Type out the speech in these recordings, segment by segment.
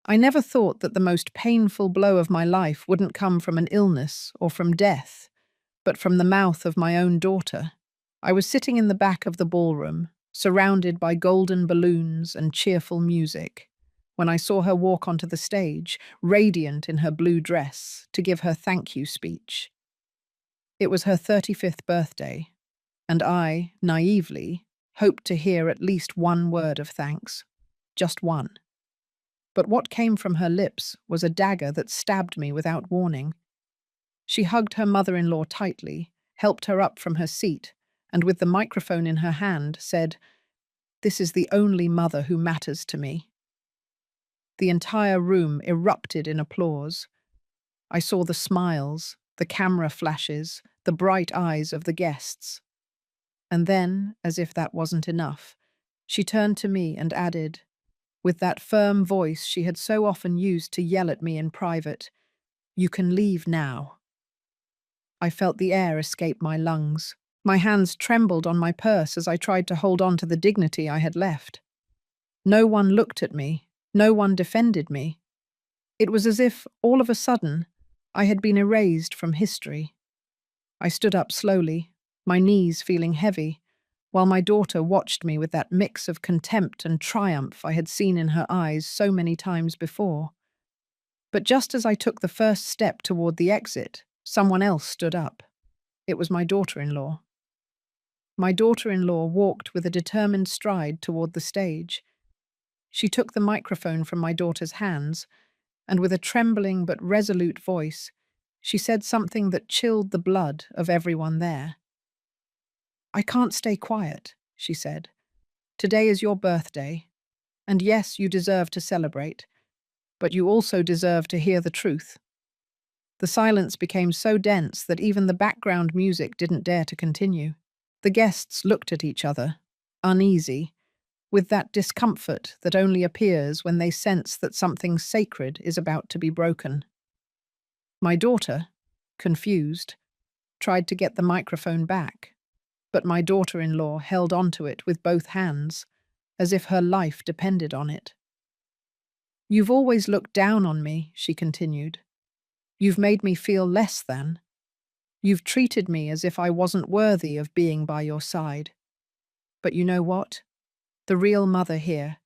I never thought that the most painful blow of my life wouldn't come from an illness or from death, but from the mouth of my own daughter. I was sitting in the back of the ballroom, surrounded by golden balloons and cheerful music, when I saw her walk onto the stage, radiant in her blue dress, to give her thank you speech. It was her 35th birthday, and I, naively, hoped to hear at least one word of thanks. Just one. But what came from her lips was a dagger that stabbed me without warning. She hugged her mother-in-law tightly, helped her up from her seat, and with the microphone in her hand, said, "This is the only mother who matters to me." The entire room erupted in applause. I saw the smiles, the camera flashes, the bright eyes of the guests. And then, as if that wasn't enough, she turned to me and added, with that firm voice she had so often used to yell at me in private, "You can leave now." I felt the air escape my lungs. My hands trembled on my purse as I tried to hold on to the dignity I had left. No one looked at me. No one defended me. It was as if, all of a sudden, I had been erased from history. I stood up slowly, my knees feeling heavy, while my daughter watched me with that mix of contempt and triumph I had seen in her eyes so many times before. But just as I took the first step toward the exit, someone else stood up. It was my daughter-in-law. My daughter-in-law walked with a determined stride toward the stage. She took the microphone from my daughter's hands, and with a trembling but resolute voice, she said something that chilled the blood of everyone there. "I can't stay quiet," she said. "Today is your birthday, and yes, you deserve to celebrate, but you also deserve to hear the truth." The silence became so dense that even the background music didn't dare to continue. The guests looked at each other, uneasy, with that discomfort that only appears when they sense that something sacred is about to be broken. My daughter, confused, tried to get the microphone back, but my daughter-in-law held onto it with both hands, as if her life depended on it. "You've always looked down on me," she continued. "You've made me feel less than. You've treated me as if I wasn't worthy of being by your side. But you know what? The real mother here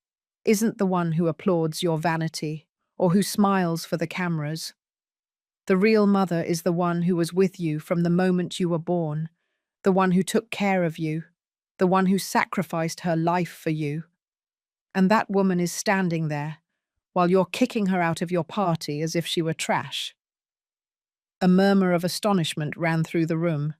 isn't the one who applauds your vanity or who smiles for the cameras. The real mother is the one who was with you from the moment you were born, the one who took care of you, the one who sacrificed her life for you. And that woman is standing there, while you're kicking her out of your party as if she were trash." A murmur of astonishment ran through the room.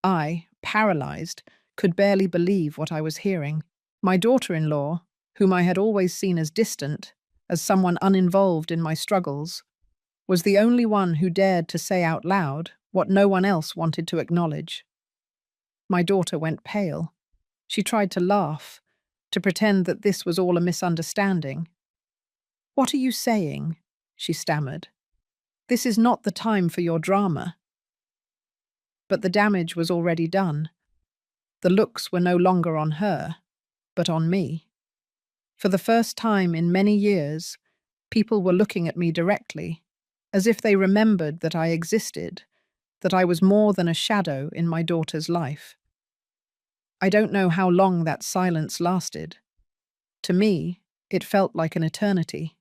I, paralyzed, could barely believe what I was hearing. My daughter-in-law, whom I had always seen as distant, as someone uninvolved in my struggles, was the only one who dared to say out loud what no one else wanted to acknowledge. My daughter went pale. She tried to laugh, to pretend that this was all a misunderstanding. "What are you saying?" she stammered. "This is not the time for your drama." But the damage was already done. The looks were no longer on her, but on me. For the first time in many years, people were looking at me directly, as if they remembered that I existed, that I was more than a shadow in my daughter's life. I don't know how long that silence lasted. To me, it felt like an eternity.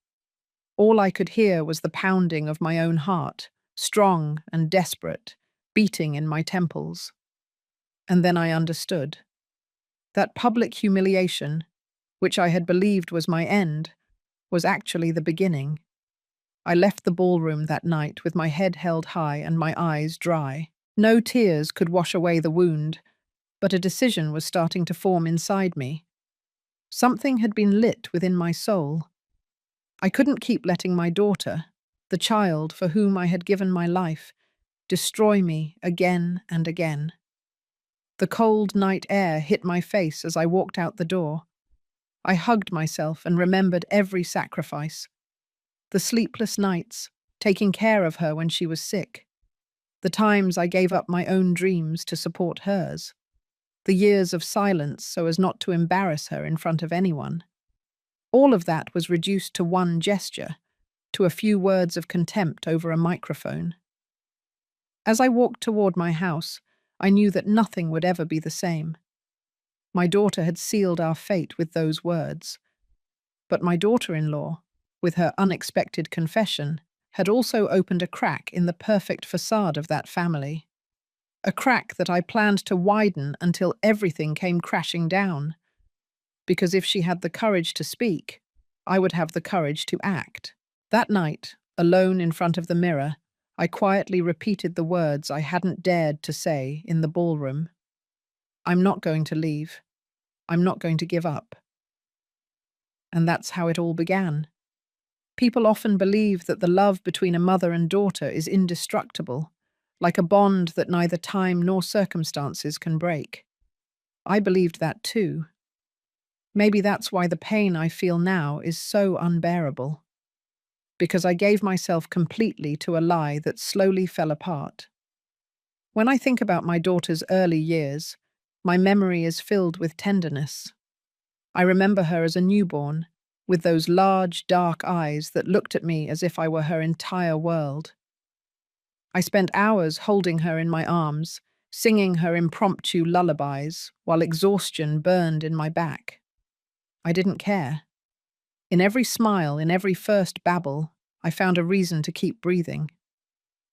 All I could hear was the pounding of my own heart, strong and desperate, beating in my temples. And then I understood. That public humiliation, which I had believed was my end, was actually the beginning. I left the ballroom that night with my head held high and my eyes dry. No tears could wash away the wound, but a decision was starting to form inside me. Something had been lit within my soul. I couldn't keep letting my daughter, the child for whom I had given my life, destroy me again and again. The cold night air hit my face as I walked out the door. I hugged myself and remembered every sacrifice. The sleepless nights, taking care of her when she was sick. The times I gave up my own dreams to support hers. The years of silence so as not to embarrass her in front of anyone. All of that was reduced to one gesture, to a few words of contempt over a microphone. As I walked toward my house, I knew that nothing would ever be the same. My daughter had sealed our fate with those words. But my daughter-in-law, with her unexpected confession, had also opened a crack in the perfect facade of that family. A crack that I planned to widen until everything came crashing down. Because if she had the courage to speak, I would have the courage to act. That night, alone in front of the mirror, I quietly repeated the words I hadn't dared to say in the ballroom. I'm not going to leave. I'm not going to give up. And that's how it all began. People often believe that the love between a mother and daughter is indestructible, like a bond that neither time nor circumstances can break. I believed that too. Maybe that's why the pain I feel now is so unbearable. Because I gave myself completely to a lie that slowly fell apart. When I think about my daughter's early years, my memory is filled with tenderness. I remember her as a newborn, with those large, dark eyes that looked at me as if I were her entire world. I spent hours holding her in my arms, singing her impromptu lullabies, while exhaustion burned in my back. I didn't care. In every smile, in every first babble, I found a reason to keep breathing.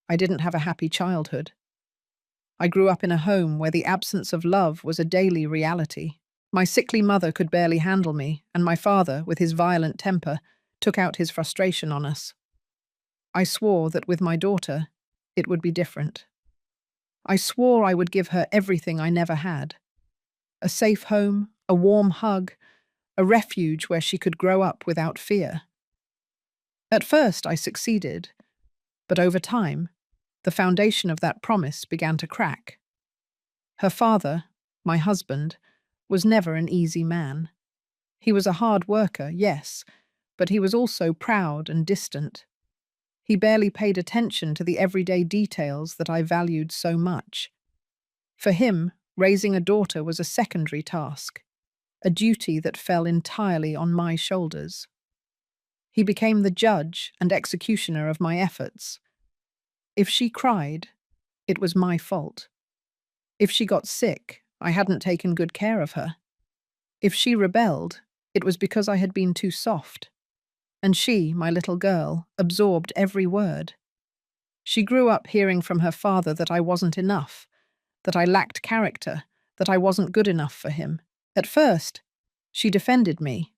I didn't have a happy childhood. I grew up in a home where the absence of love was a daily reality. My sickly mother could barely handle me, and my father, with his violent temper, took out his frustration on us. I swore that with my daughter, it would be different. I swore I would give her everything I never had. A safe home, a warm hug, a refuge where she could grow up without fear. At first, I succeeded, but over time, the foundation of that promise began to crack. Her father, my husband, was never an easy man. He was a hard worker, yes, but he was also proud and distant. He barely paid attention to the everyday details that I valued so much. For him, raising a daughter was a secondary task, a duty that fell entirely on my shoulders. He became the judge and executioner of my efforts. If she cried, it was my fault. If she got sick, I hadn't taken good care of her. If she rebelled, it was because I had been too soft. And she, my little girl, absorbed every word. She grew up hearing from her father that I wasn't enough, that I lacked character, that I wasn't good enough for him. At first, she defended me,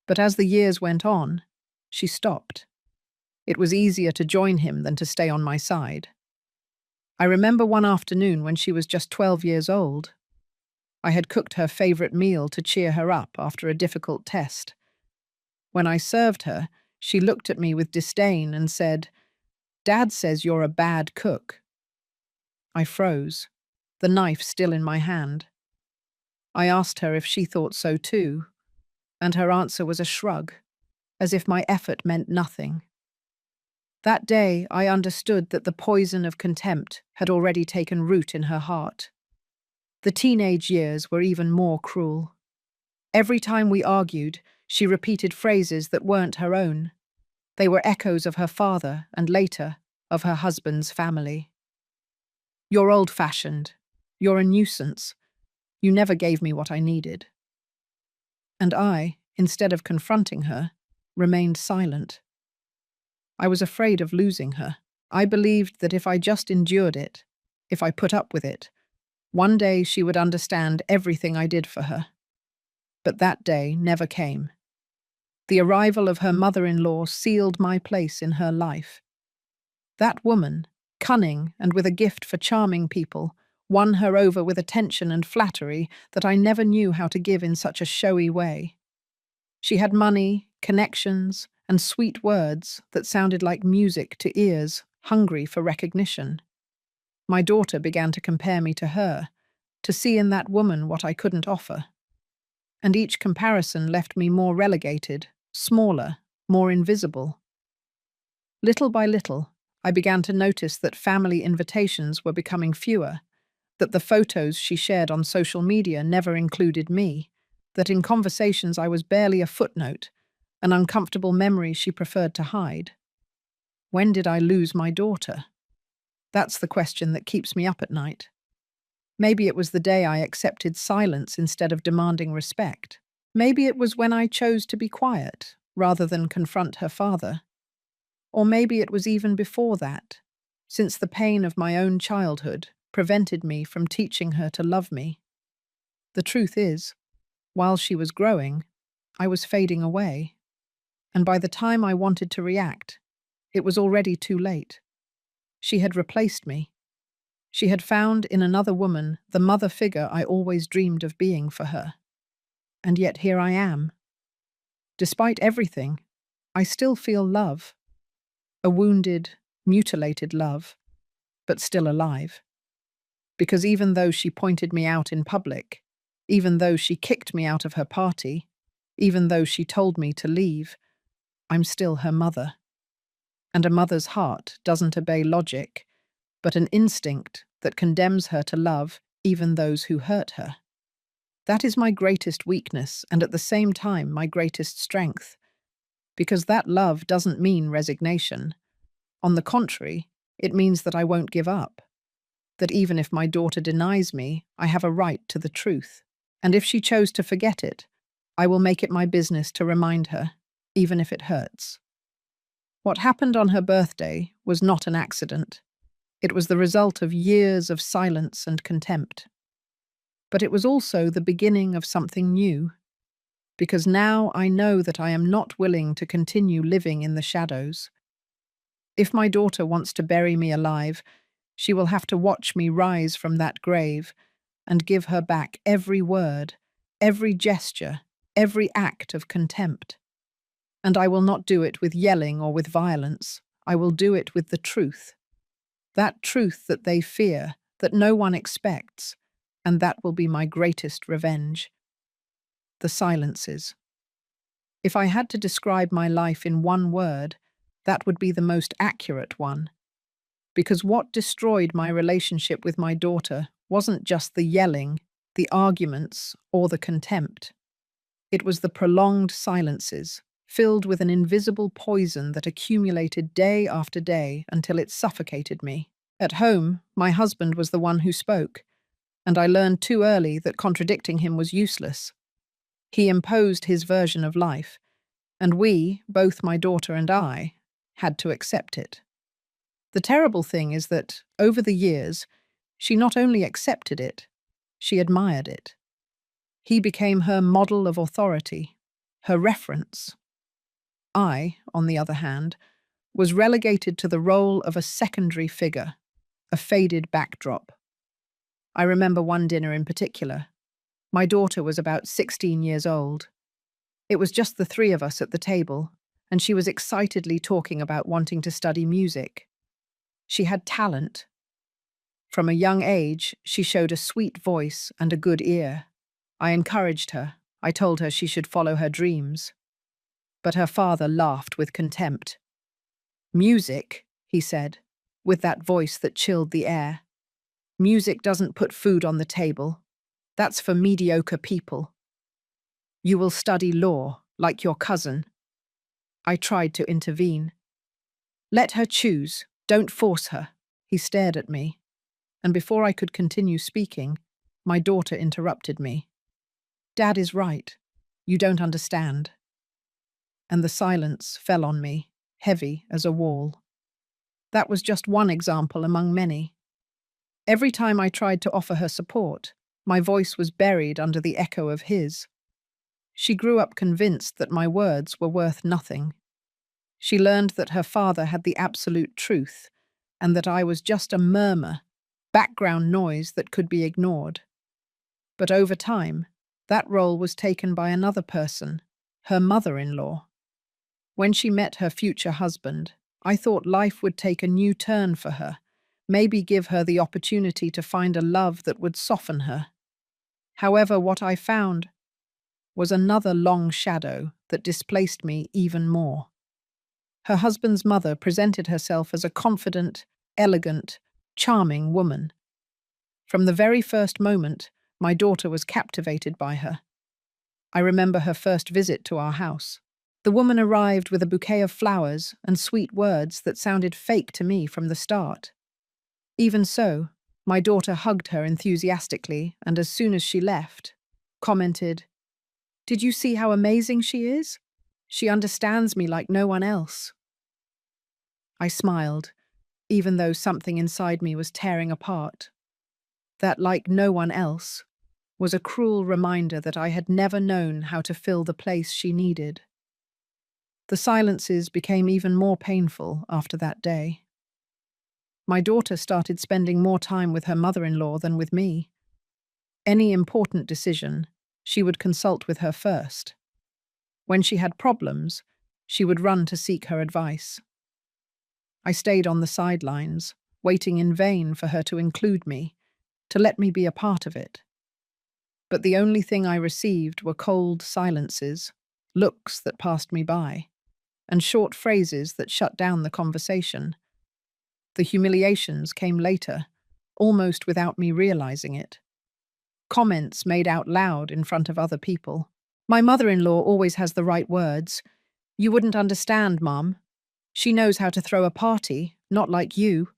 but as the years went on, she stopped. It was easier to join him than to stay on my side. I remember one afternoon when she was just 12 years old. I had cooked her favorite meal to cheer her up after a difficult test. When I served her, she looked at me with disdain and said, "Dad says you're a bad cook." I froze, the knife still in my hand. I asked her if she thought so too, and her answer was a shrug, as if my effort meant nothing. That day, I understood that the poison of contempt had already taken root in her heart. The teenage years were even more cruel. Every time we argued, she repeated phrases that weren't her own. They were echoes of her father and later, of her husband's family. "You're old-fashioned. You're a nuisance. You never gave me what I needed." And I, instead of confronting her, remained silent. I was afraid of losing her. I believed that if I just endured it, if I put up with it, one day she would understand everything I did for her. But that day never came. The arrival of her mother-in-law sealed my place in her life. That woman, cunning and with a gift for charming people, won her over with attention and flattery that I never knew how to give in such a showy way. She had money, connections, and sweet words that sounded like music to ears hungry for recognition. My daughter began to compare me to her, to see in that woman what I couldn't offer. And each comparison left me more relegated, smaller, more invisible. Little by little, I began to notice that family invitations were becoming fewer, that the photos she shared on social media never included me, that in conversations I was barely a footnote, an uncomfortable memory she preferred to hide. When did I lose my daughter? That's the question that keeps me up at night. Maybe it was the day I accepted silence instead of demanding respect. Maybe it was when I chose to be quiet rather than confront her father. Or maybe it was even before that, since the pain of my own childhood prevented me from teaching her to love me. The truth is, while she was growing, I was fading away, and by the time I wanted to react, it was already too late. She had replaced me. She had found in another woman the mother figure I always dreamed of being for her. And yet here I am. Despite everything, I still feel love. A wounded, mutilated love, but still alive. Because even though she pointed me out in public, even though she kicked me out of her party, even though she told me to leave, I'm still her mother. And a mother's heart doesn't obey logic, but an instinct that condemns her to love even those who hurt her. That is my greatest weakness and at the same time my greatest strength, because that love doesn't mean resignation. On the contrary, it means that I won't give up, that even if my daughter denies me, I have a right to the truth. And if she chose to forget it, I will make it my business to remind her, even if it hurts. What happened on her birthday was not an accident. It was the result of years of silence and contempt. But it was also the beginning of something new, because now I know that I am not willing to continue living in the shadows. If my daughter wants to bury me alive, she will have to watch me rise from that grave and give her back every word, every gesture, every act of contempt. And I will not do it with yelling or with violence. I will do it with the truth. That truth that they fear, that no one expects, and that will be my greatest revenge. The silences. If I had to describe my life in one word, that would be the most accurate one. Because what destroyed my relationship with my daughter wasn't just the yelling, the arguments, or the contempt. It was the prolonged silences, filled with an invisible poison that accumulated day after day until it suffocated me. At home, my husband was the one who spoke, and I learned too early that contradicting him was useless. He imposed his version of life, and we, both my daughter and I, had to accept it. The terrible thing is that, over the years, she not only accepted it, she admired it. He became her model of authority, her reference. I, on the other hand, was relegated to the role of a secondary figure, a faded backdrop. I remember one dinner in particular. My daughter was about 16 years old. It was just the three of us at the table, and she was excitedly talking about wanting to study music. She had talent. From a young age, she showed a sweet voice and a good ear. I encouraged her. I told her she should follow her dreams. But her father laughed with contempt. "Music," he said, with that voice that chilled the air. "Music doesn't put food on the table. That's for mediocre people. You will study law, like your cousin." I tried to intervene. "Let her choose. Don't force her." He stared at me, and before I could continue speaking, my daughter interrupted me. "Dad is right. You don't understand." And the silence fell on me, heavy as a wall. That was just one example among many. Every time I tried to offer her support, my voice was buried under the echo of his. She grew up convinced that my words were worth nothing. She learned that her father had the absolute truth, and that I was just a murmur, background noise that could be ignored. But over time, that role was taken by another person, her mother-in-law. When she met her future husband, I thought life would take a new turn for her, maybe give her the opportunity to find a love that would soften her. However, what I found was another long shadow that displaced me even more. Her husband's mother presented herself as a confident, elegant, charming woman. From the very first moment, my daughter was captivated by her. I remember her first visit to our house. The woman arrived with a bouquet of flowers and sweet words that sounded fake to me from the start. Even so, my daughter hugged her enthusiastically and as soon as she left, commented, "Did you see how amazing she is? She understands me like no one else." I smiled, even though something inside me was tearing apart. That, like no one else, was a cruel reminder that I had never known how to fill the place she needed. The silences became even more painful after that day. My daughter started spending more time with her mother-in-law than with me. Any important decision, she would consult with her first. When she had problems, she would run to seek her advice. I stayed on the sidelines, waiting in vain for her to include me, to let me be a part of it. But the only thing I received were cold silences, looks that passed me by, and short phrases that shut down the conversation. The humiliations came later, almost without me realizing it. Comments made out loud in front of other people. "My mother-in-law always has the right words. You wouldn't understand, Mum. She knows how to throw a party, not like you.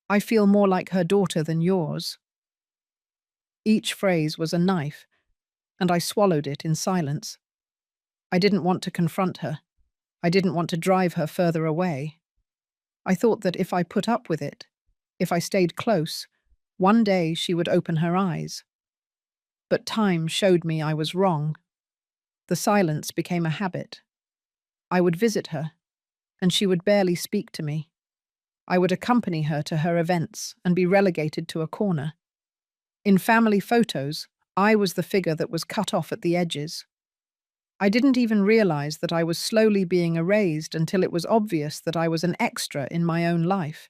I feel more like her daughter than yours." Each phrase was a knife, and I swallowed it in silence. I didn't want to confront her. I didn't want to drive her further away. I thought that if I put up with it, if I stayed close, one day she would open her eyes. But time showed me I was wrong. The silence became a habit. I would visit her, and she would barely speak to me. I would accompany her to her events and be relegated to a corner. In family photos, I was the figure that was cut off at the edges. I didn't even realize that I was slowly being erased until it was obvious that I was an extra in my own life.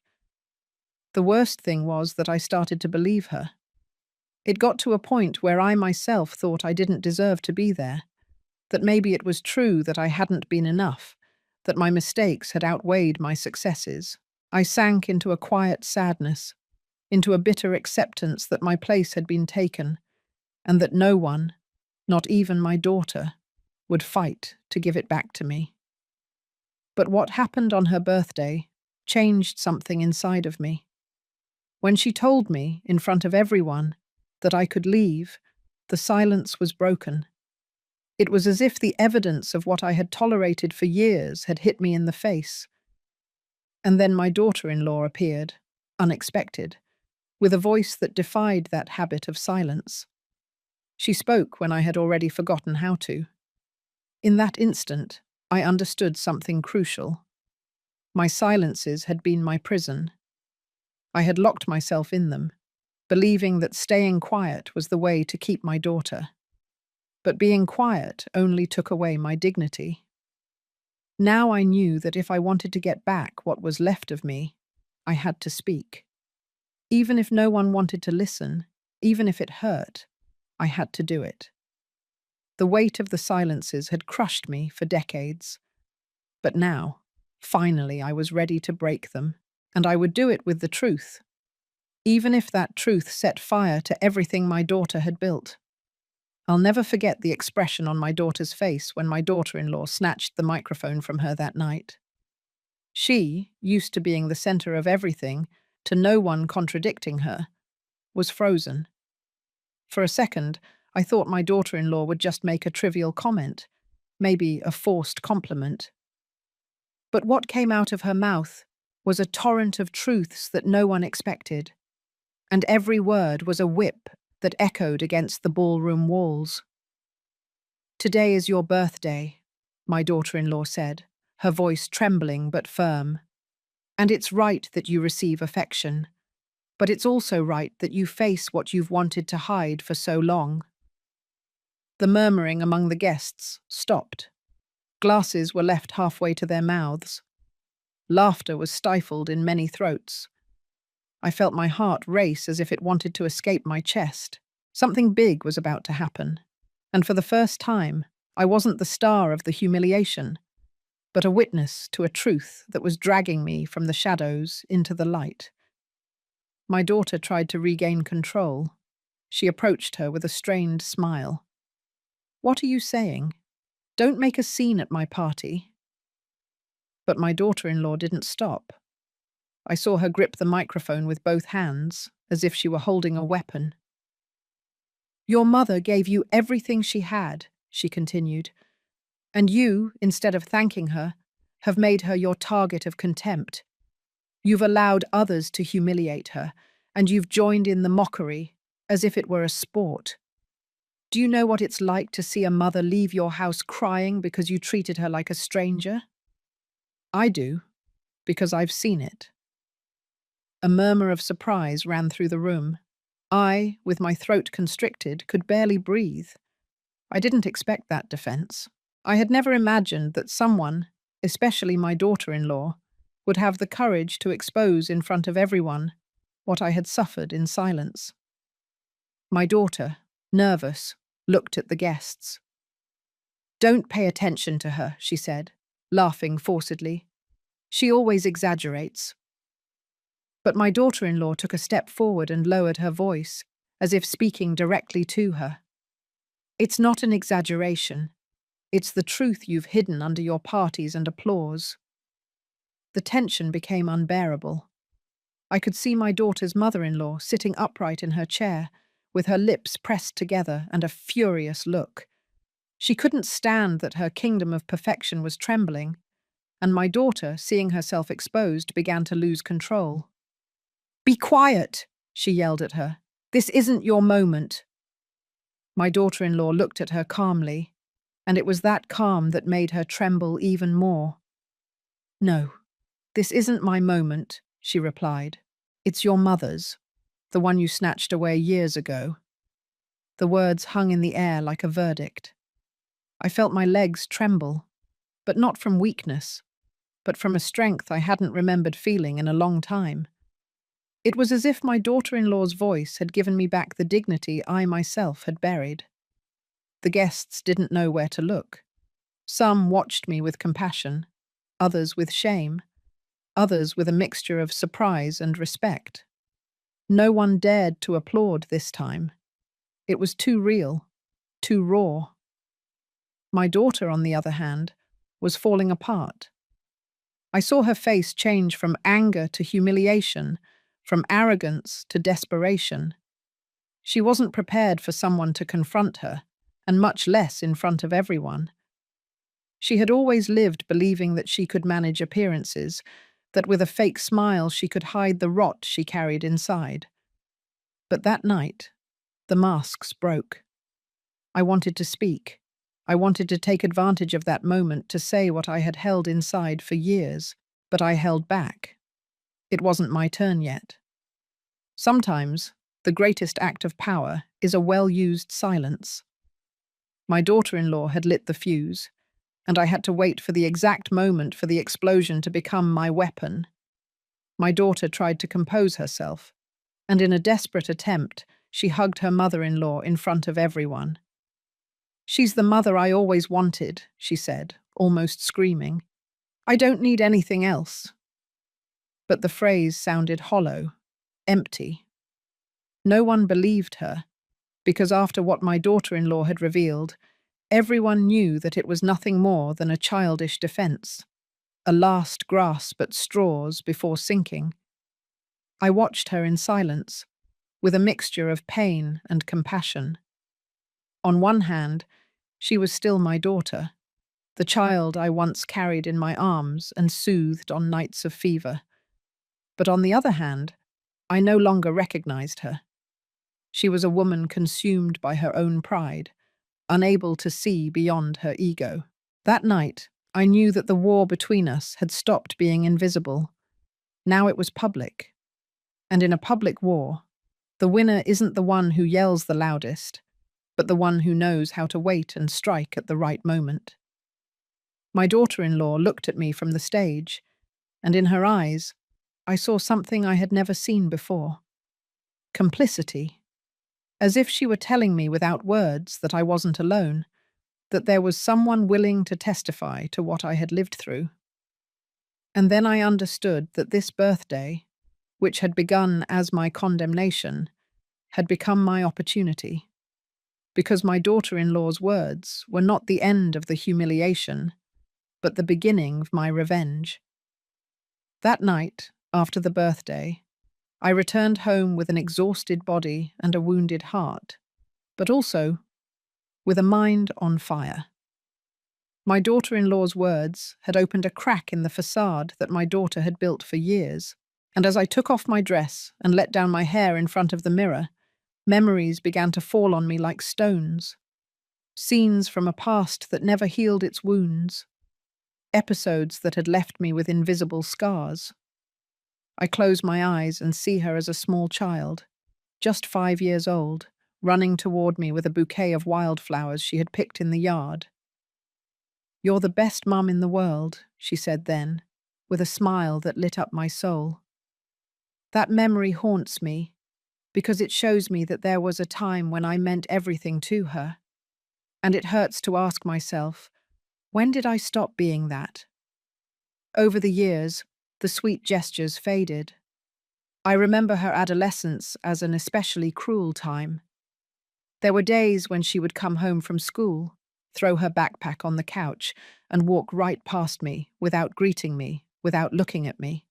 The worst thing was that I started to believe her. It got to a point where I myself thought I didn't deserve to be there, that maybe it was true that I hadn't been enough, that my mistakes had outweighed my successes. I sank into a quiet sadness, into a bitter acceptance that my place had been taken, and that no one, not even my daughter, would fight to give it back to me. But what happened on her birthday changed something inside of me. When she told me, in front of everyone, that I could leave, the silence was broken. It was as if the evidence of what I had tolerated for years had hit me in the face. And then my daughter-in-law appeared, unexpected, with a voice that defied that habit of silence. She spoke when I had already forgotten how to. In that instant, I understood something crucial. My silences had been my prison. I had locked myself in them, believing that staying quiet was the way to keep my daughter. But being quiet only took away my dignity. Now I knew that if I wanted to get back what was left of me, I had to speak. Even if no one wanted to listen, even if it hurt, I had to do it. The weight of the silences had crushed me for decades. But now, finally, I was ready to break them, and I would do it with the truth, even if that truth set fire to everything my daughter had built. I'll never forget the expression on my daughter's face when my daughter-in-law snatched the microphone from her that night. She, used to being the center of everything, to no one contradicting her, was frozen. For a second, I thought my daughter-in-law would just make a trivial comment, maybe a forced compliment. But what came out of her mouth was a torrent of truths that no one expected, and every word was a whip that echoed against the ballroom walls. "Today is your birthday," my daughter-in-law said, her voice trembling but firm. "And it's right that you receive affection, but it's also right that you face what you've wanted to hide for so long." The murmuring among the guests stopped. Glasses were left halfway to their mouths. Laughter was stifled in many throats. I felt my heart race as if it wanted to escape my chest. Something big was about to happen. And for the first time, I wasn't the star of the humiliation, but a witness to a truth that was dragging me from the shadows into the light. My daughter tried to regain control. She approached her with a strained smile. "What are you saying?" Don't make a scene at my party. But my daughter-in-law didn't stop. I saw her grip the microphone with both hands, as if she were holding a weapon. Your mother gave you everything she had, she continued, and you, instead of thanking her, have made her your target of contempt. You've allowed others to humiliate her, and you've joined in the mockery, as if it were a sport. Do you know what it's like to see a mother leave your house crying because you treated her like a stranger? I do, because I've seen it. A murmur of surprise ran through the room. I, with my throat constricted, could barely breathe. I didn't expect that defense. I had never imagined that someone, especially my daughter-in-law, would have the courage to expose in front of everyone what I had suffered in silence. My daughter, nervous, looked at the guests. Don't pay attention to her, she said, laughing forcedly. She always exaggerates. But my daughter-in-law took a step forward and lowered her voice, as if speaking directly to her. It's not an exaggeration. It's the truth you've hidden under your parties and applause. The tension became unbearable. I could see my daughter's mother-in-law sitting upright in her chair, with her lips pressed together and a furious look. She couldn't stand that her kingdom of perfection was trembling, and my daughter, seeing herself exposed, began to lose control. Be quiet, she yelled at her. This isn't your moment. My daughter-in-law looked at her calmly, and it was that calm that made her tremble even more. No, this isn't my moment, she replied. It's your mother's, the one you snatched away years ago. The words hung in the air like a verdict. I felt my legs tremble, but not from weakness, but from a strength I hadn't remembered feeling in a long time. It was as if my daughter-in-law's voice had given me back the dignity I myself had buried. The guests didn't know where to look. Some watched me with compassion, others with shame, others with a mixture of surprise and respect. No one dared to applaud this time. It was too real, too raw. My daughter, on the other hand, was falling apart. I saw her face change from anger to humiliation, from arrogance to desperation. She wasn't prepared for someone to confront her, and much less in front of everyone. She had always lived believing that she could manage appearances, that with a fake smile she could hide the rot she carried inside. But that night, the masks broke. I wanted to speak. I wanted to take advantage of that moment to say what I had held inside for years, but I held back. It wasn't my turn yet. Sometimes, the greatest act of power is a well-used silence. My daughter-in-law had lit the fuse, and I had to wait for the exact moment for the explosion to become my weapon. My daughter tried to compose herself, and in a desperate attempt, she hugged her mother-in-law in front of everyone. She's the mother I always wanted, she said, almost screaming. I don't need anything else. But the phrase sounded hollow, empty. No one believed her, because after what my daughter-in-law had revealed, everyone knew that it was nothing more than a childish defense, a last grasp at straws before sinking. I watched her in silence, with a mixture of pain and compassion. On one hand, she was still my daughter, the child I once carried in my arms and soothed on nights of fever. But on the other hand, I no longer recognized her. She was a woman consumed by her own pride, unable to see beyond her ego. That night, I knew that the war between us had stopped being invisible. Now it was public. And in a public war, the winner isn't the one who yells the loudest, but the one who knows how to wait and strike at the right moment. My daughter-in-law looked at me from the stage, and in her eyes, I saw something I had never seen before. Complicity. As if she were telling me without words that I wasn't alone, that there was someone willing to testify to what I had lived through. And then I understood that this birthday, which had begun as my condemnation, had become my opportunity. because my daughter-in-law's words were not the end of the humiliation, but the beginning of my revenge. That night, after the birthday, I returned home with an exhausted body and a wounded heart, but also with a mind on fire. My daughter-in-law's words had opened a crack in the facade that my daughter had built for years, and as I took off my dress and let down my hair in front of the mirror, memories began to fall on me like stones. Scenes from a past that never healed its wounds. Episodes that had left me with invisible scars. I close my eyes and see her as a small child, just 5 years old, running toward me with a bouquet of wildflowers she had picked in the yard. "You're the best mum in the world," she said then, with a smile that lit up my soul. That memory haunts me because it shows me that there was a time when I meant everything to her. And it hurts to ask myself, when did I stop being that? Over the years, the sweet gestures faded. I remember her adolescence as an especially cruel time. There were days when she would come home from school, throw her backpack on the couch, and walk right past me, without greeting me, without looking at me.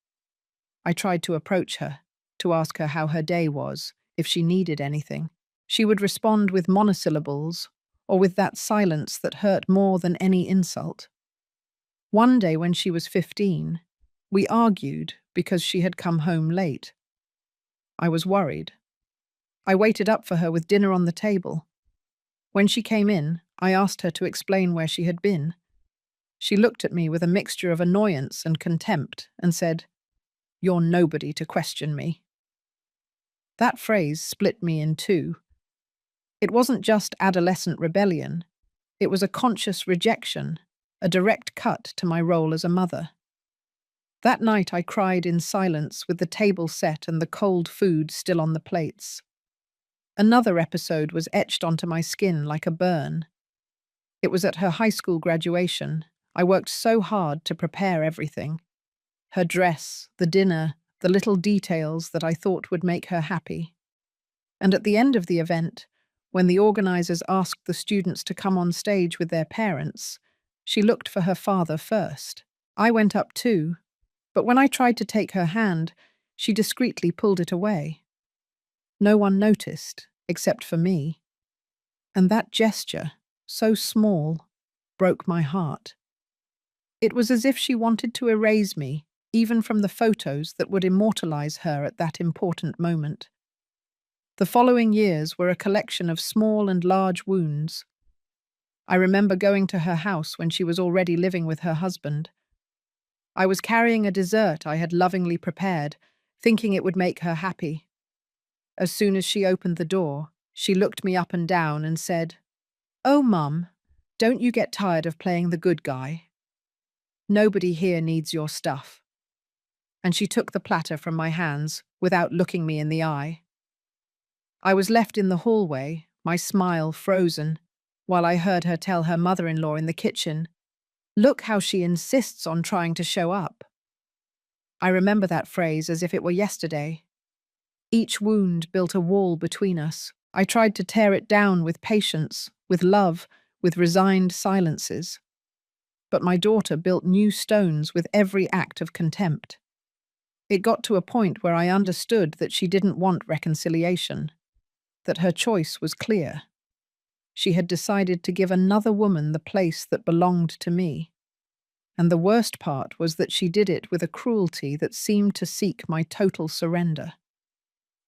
I tried to approach her, to ask her how her day was, if she needed anything. She would respond with monosyllables, or with that silence that hurt more than any insult. One day when she was 15, we argued because she had come home late. I was worried. I waited up for her with dinner on the table. When she came in, I asked her to explain where she had been. She looked at me with a mixture of annoyance and contempt and said, "You're nobody to question me." That phrase split me in two. It wasn't just adolescent rebellion. It was a conscious rejection, a direct cut to my role as a mother. That night I cried in silence with the table set and the cold food still on the plates. Another episode was etched onto my skin like a burn. It was at her high school graduation. I worked so hard to prepare everything. Her dress, the dinner, the little details that I thought would make her happy. And at the end of the event, when the organizers asked the students to come on stage with their parents, she looked for her father first. I went up too, but when I tried to take her hand, she discreetly pulled it away. No one noticed, except for me. And that gesture, so small, broke my heart. It was as if she wanted to erase me, even from the photos that would immortalize her at that important moment. The following years were a collection of small and large wounds. I remember going to her house when she was already living with her husband. I was carrying a dessert I had lovingly prepared, thinking it would make her happy. As soon as she opened the door, she looked me up and down and said, "Oh, Mum, don't you get tired of playing the good guy? Nobody here needs your stuff." And she took the platter from my hands without looking me in the eye. I was left in the hallway, my smile frozen, while I heard her tell her mother-in-law in the kitchen, "Look how she insists on trying to show up." I remember that phrase as if it were yesterday. Each wound built a wall between us. I tried to tear it down with patience, with love, with resigned silences. But my daughter built new stones with every act of contempt. It got to a point where I understood that she didn't want reconciliation, that her choice was clear. She had decided to give another woman the place that belonged to me. And the worst part was that she did it with a cruelty that seemed to seek my total surrender.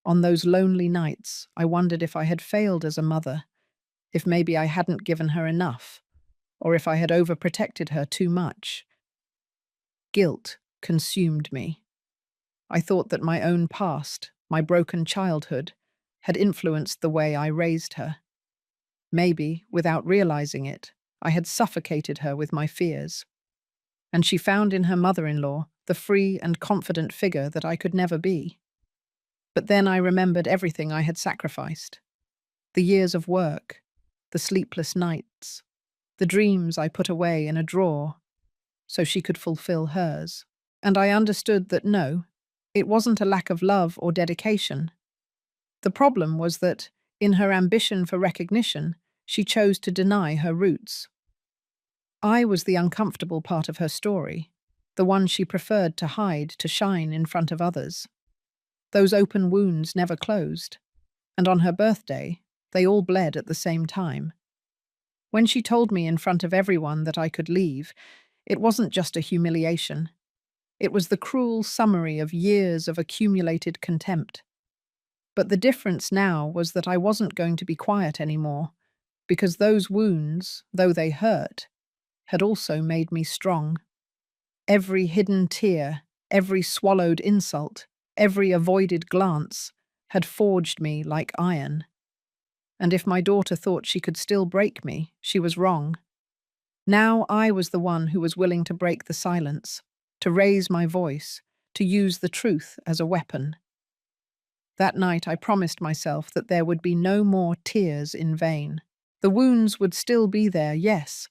On those lonely nights, I wondered if I had failed as a mother, if maybe I hadn't given her enough, or if I had overprotected her too much. Guilt consumed me. I thought that my own past, my broken childhood, had influenced the way I raised her. Maybe, without realizing it, I had suffocated her with my fears. And she found in her mother-in-law the free and confident figure that I could never be. But then I remembered everything I had sacrificed. The years of work, the sleepless nights, the dreams I put away in a drawer so she could fulfill hers. And I understood that no, it wasn't a lack of love or dedication. The problem was that, in her ambition for recognition, she chose to deny her roots. I was the uncomfortable part of her story, the one she preferred to hide to shine in front of others. Those open wounds never closed, and on her birthday, they all bled at the same time. When she told me in front of everyone that I could leave, it wasn't just a humiliation. It was the cruel summary of years of accumulated contempt. But the difference now was that I wasn't going to be quiet anymore, because those wounds, though they hurt, had also made me strong. Every hidden tear, every swallowed insult, every avoided glance had forged me like iron. And if my daughter thought she could still break me, she was wrong. Now I was the one who was willing to break the silence, to raise my voice, to use the truth as a weapon. That night I promised myself that there would be no more tears in vain. The wounds would still be there, yes,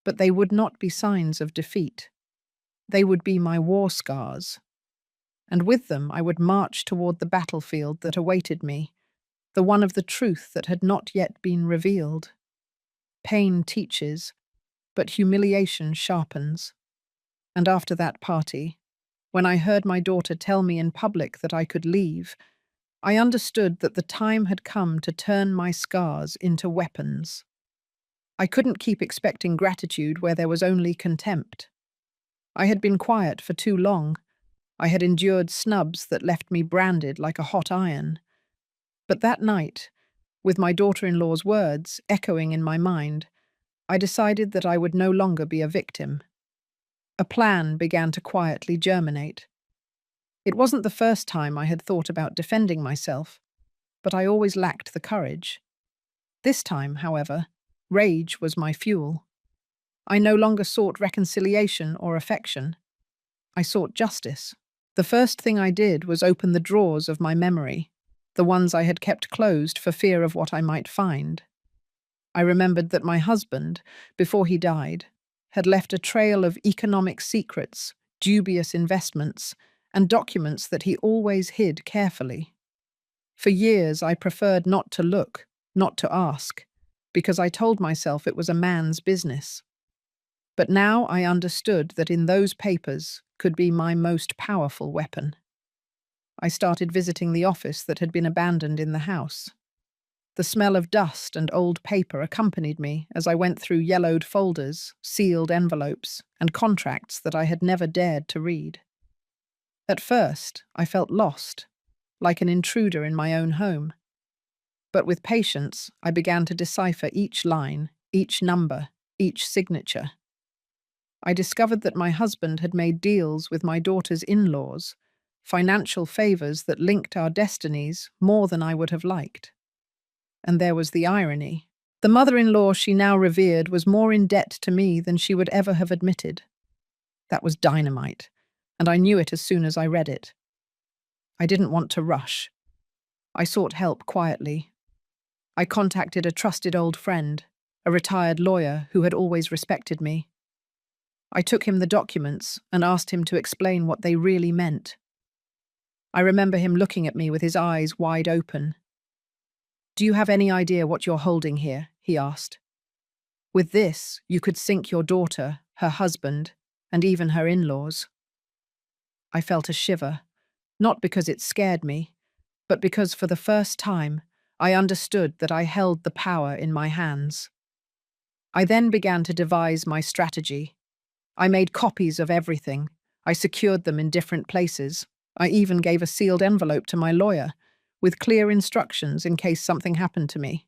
but they would not be signs of defeat. They would be my war scars. And with them I would march toward the battlefield that awaited me, the one of the truth that had not yet been revealed. Pain teaches, but humiliation sharpens. And after that party, when I heard my daughter tell me in public that I could leave, I understood that the time had come to turn my scars into weapons. I couldn't keep expecting gratitude where there was only contempt. I had been quiet for too long. I had endured snubs that left me branded like a hot iron. But that night, with my daughter-in-law's words echoing in my mind, I decided that I would no longer be a victim. A plan began to quietly germinate. It wasn't the first time I had thought about defending myself, but I always lacked the courage. This time, however, rage was my fuel. I no longer sought reconciliation or affection. I sought justice. The first thing I did was open the drawers of my memory, the ones I had kept closed for fear of what I might find. I remembered that my husband, before he died, had left a trail of economic secrets, dubious investments, and documents that he always hid carefully. For years I preferred not to look, not to ask, because I told myself it was a man's business. But now I understood that in those papers could be my most powerful weapon. I started visiting the office that had been abandoned in the house. The smell of dust and old paper accompanied me as I went through yellowed folders, sealed envelopes, and contracts that I had never dared to read. At first, I felt lost, like an intruder in my own home. But with patience, I began to decipher each line, each number, each signature. I discovered that my husband had made deals with my daughter's in-laws, financial favors that linked our destinies more than I would have liked. And there was the irony. The mother-in-law she now revered was more in debt to me than she would ever have admitted. That was dynamite, and I knew it as soon as I read it. I didn't want to rush. I sought help quietly. I contacted a trusted old friend, a retired lawyer who had always respected me. I took him the documents and asked him to explain what they really meant. I remember him looking at me with his eyes wide open. "Do you have any idea what you're holding here?" he asked. "With this, you could sink your daughter, her husband, and even her in-laws." I felt a shiver, not because it scared me, but because for the first time, I understood that I held the power in my hands. I then began to devise my strategy. I made copies of everything. I secured them in different places. I even gave a sealed envelope to my lawyer, with clear instructions in case something happened to me.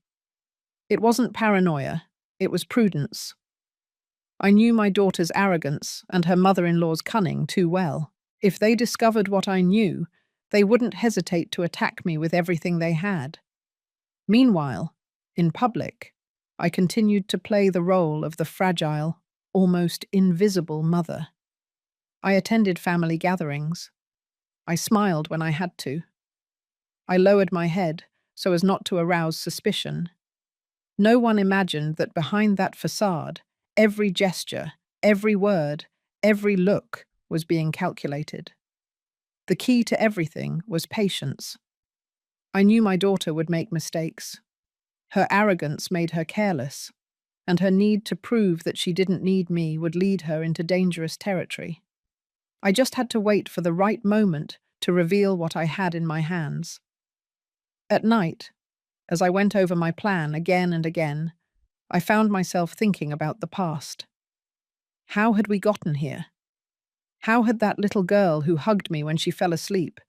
It wasn't paranoia, it was prudence. I knew my daughter's arrogance and her mother-in-law's cunning too well. If they discovered what I knew, they wouldn't hesitate to attack me with everything they had. Meanwhile, in public, I continued to play the role of the fragile, almost invisible mother. I attended family gatherings. I smiled when I had to. I lowered my head so as not to arouse suspicion. No one imagined that behind that facade, every gesture, every word, every look was being calculated. The key to everything was patience. I knew my daughter would make mistakes. Her arrogance made her careless, and her need to prove that she didn't need me would lead her into dangerous territory. I just had to wait for the right moment to reveal what I had in my hands. At night, as I went over my plan again and again, I found myself thinking about the past. How had we gotten here? How had that little girl who hugged me when she fell asleep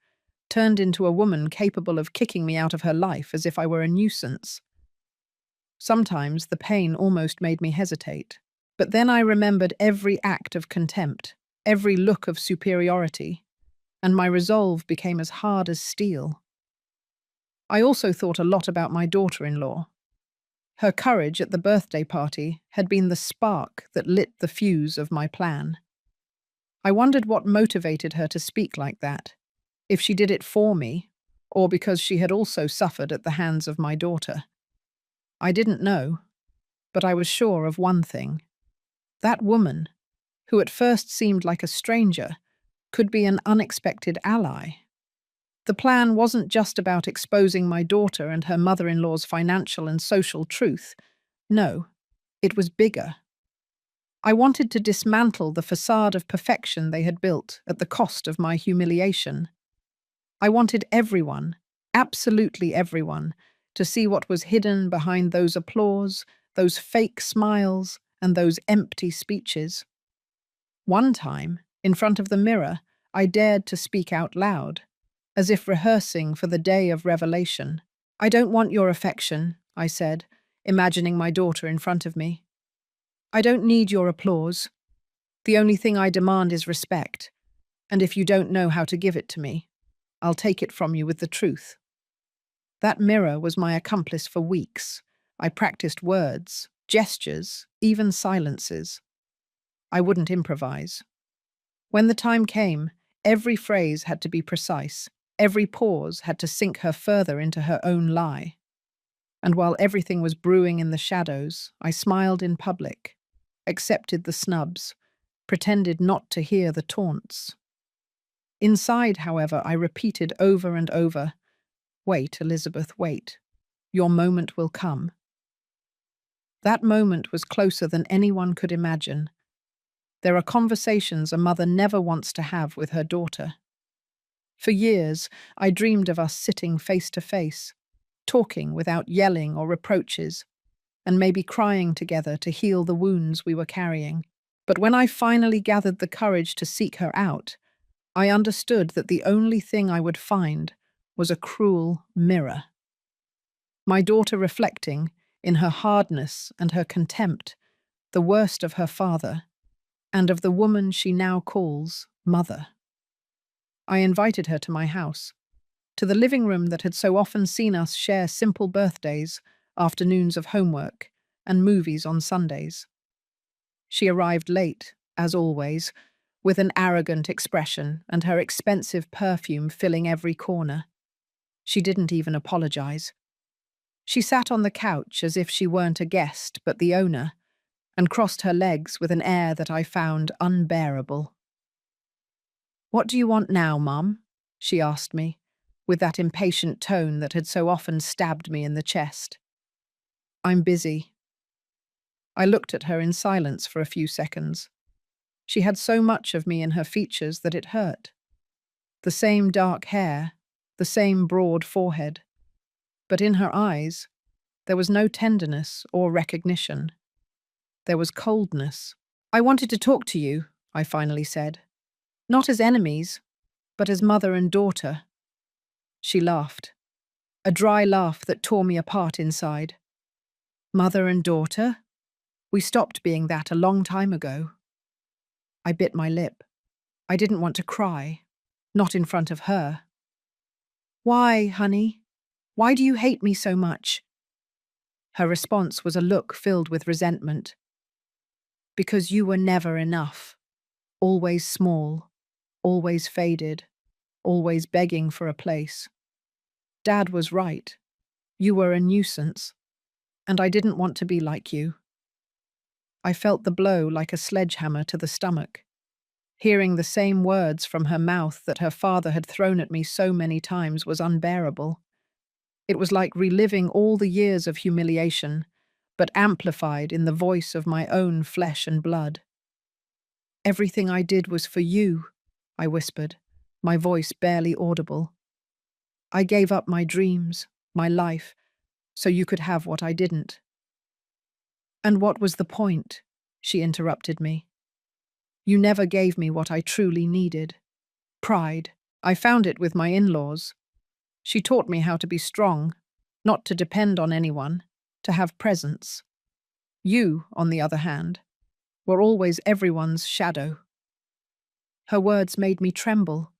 turned into a woman capable of kicking me out of her life as if I were a nuisance? Sometimes the pain almost made me hesitate, but then I remembered every act of contempt, every look of superiority, and my resolve became as hard as steel. I also thought a lot about my daughter-in-law. Her courage at the birthday party had been the spark that lit the fuse of my plan. I wondered what motivated her to speak like that, if she did it for me, or because she had also suffered at the hands of my daughter. I didn't know, but I was sure of one thing. That woman, who at first seemed like a stranger, could be an unexpected ally. The plan wasn't just about exposing my daughter and her mother-in-law's financial and social truth. No, it was bigger. I wanted to dismantle the facade of perfection they had built at the cost of my humiliation. I wanted everyone, absolutely everyone, to see what was hidden behind those applause, those fake smiles, and those empty speeches. One time, in front of the mirror, I dared to speak out loud, as if rehearsing for the day of revelation. "I don't want your affection," I said, imagining my daughter in front of me. "I don't need your applause. The only thing I demand is respect, and if you don't know how to give it to me, I'll take it from you with the truth." That mirror was my accomplice for weeks. I practiced words, gestures, even silences. I wouldn't improvise. When the time came, every phrase had to be precise. Every pause had to sink her further into her own lie. And while everything was brewing in the shadows, I smiled in public, accepted the snubs, pretended not to hear the taunts. Inside, however, I repeated over and over, "Wait, Elizabeth, wait. Your moment will come." That moment was closer than anyone could imagine. There are conversations a mother never wants to have with her daughter. For years, I dreamed of us sitting face to face, talking without yelling or reproaches, and maybe crying together to heal the wounds we were carrying. But when I finally gathered the courage to seek her out, I understood that the only thing I would find was a cruel mirror. My daughter reflecting, in her hardness and her contempt, the worst of her father, and of the woman she now calls mother. I invited her to my house, to the living room that had so often seen us share simple birthdays, afternoons of homework, and movies on Sundays. She arrived late, as always, with an arrogant expression and her expensive perfume filling every corner. She didn't even apologize. She sat on the couch as if she weren't a guest but the owner, and crossed her legs with an air that I found unbearable. "What do you want now, Mum?" she asked me, with that impatient tone that had so often stabbed me in the chest. "I'm busy." I looked at her in silence for a few seconds. She had so much of me in her features that it hurt. The same dark hair, the same broad forehead. But in her eyes, there was no tenderness or recognition. There was coldness. "I wanted to talk to you," I finally said. "Not as enemies, but as mother and daughter." She laughed, a dry laugh that tore me apart inside. "Mother and daughter? We stopped being that a long time ago." I bit my lip. I didn't want to cry, not in front of her. "Why, honey? Why do you hate me so much?" Her response was a look filled with resentment. "Because you were never enough. Always small, always faded, always begging for a place. Dad was right. You were a nuisance, and I didn't want to be like you." I felt the blow like a sledgehammer to the stomach. Hearing the same words from her mouth that her father had thrown at me so many times was unbearable. It was like reliving all the years of humiliation, but amplified in the voice of my own flesh and blood. "Everything I did was for you," I whispered, my voice barely audible. "I gave up my dreams, my life, so you could have what I didn't." "And what was the point?" she interrupted me. "You never gave me what I truly needed. Pride. I found it with my in-laws. She taught me how to be strong, not to depend on anyone, to have presence. You, on the other hand, were always everyone's shadow." Her words made me tremble,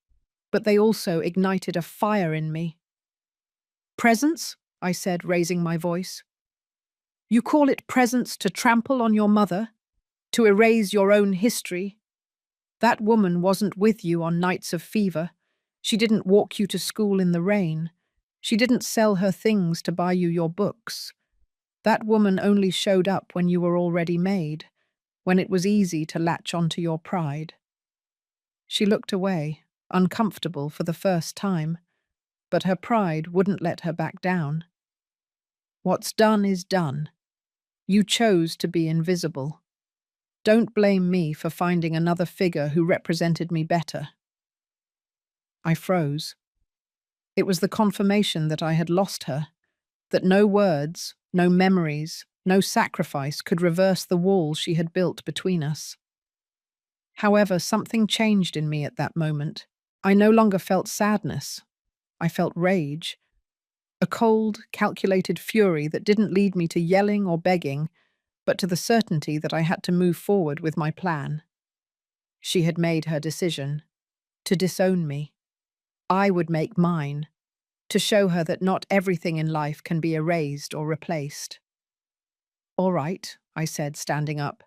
but they also ignited a fire in me. "Presence?" I said, raising my voice. "You call it presence to trample on your mother? To erase your own history? That woman wasn't with you on nights of fever. She didn't walk you to school in the rain. She didn't sell her things to buy you your books. That woman only showed up when you were already made, when it was easy to latch onto your pride." She looked away, uncomfortable for the first time, but her pride wouldn't let her back down. "What's done is done. You chose to be invisible. Don't blame me for finding another figure who represented me better." I froze. It was the confirmation that I had lost her, that no words, no memories, no sacrifice could reverse the wall she had built between us. However, something changed in me at that moment. I no longer felt sadness. I felt rage. A cold, calculated fury that didn't lead me to yelling or begging, but to the certainty that I had to move forward with my plan. She had made her decision to disown me. I would make mine, to show her that not everything in life can be erased or replaced. "All right," I said, standing up.